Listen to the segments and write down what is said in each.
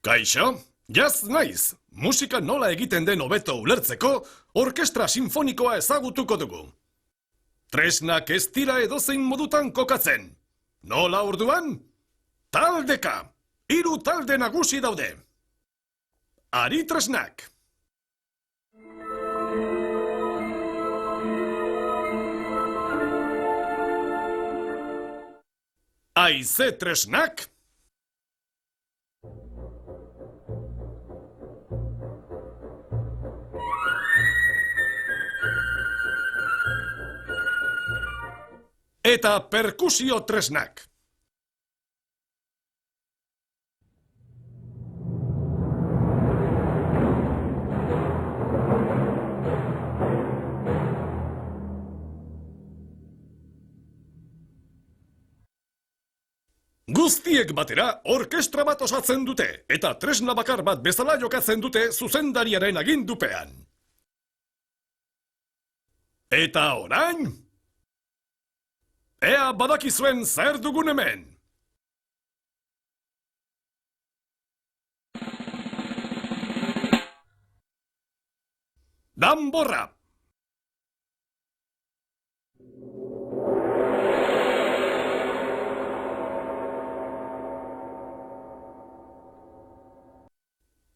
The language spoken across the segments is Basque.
Kaixo, jaz naiz. Musika nola egiten den hobeto ulertzeko, orkestra sinfonikoa ezagutuko dugu. Tresnak ez dira edozein modutan kokatzen. Nola orduan? Taldeka! 3 talde nagusi daude. Hari tresnak. Haize tresnak. Eta perkusio tresnak. Guztiek batera orkestra bat osatzen dute, eta tresna bakar bat bezala jokatzen dute zuzendariaren agindupean. Eta orain? Ea badakizuen zer dugun hemen. Danborra.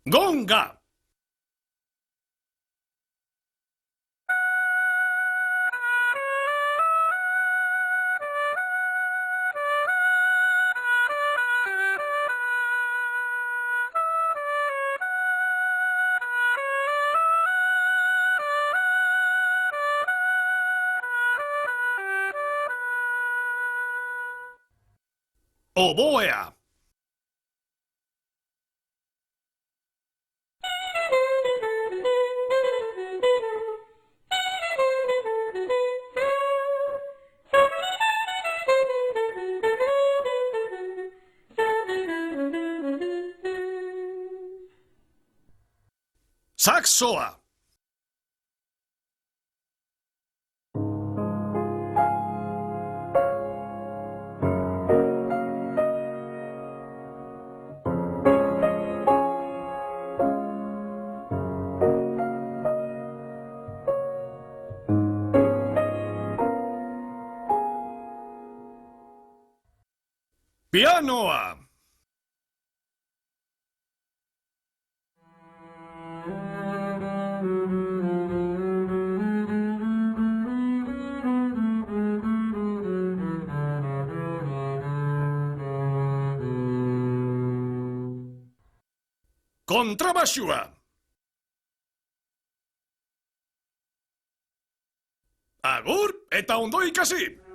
Gonga. Oboea. Saxoa. Pianoa. Kontrabaxua. Agur eta ondo ikasi!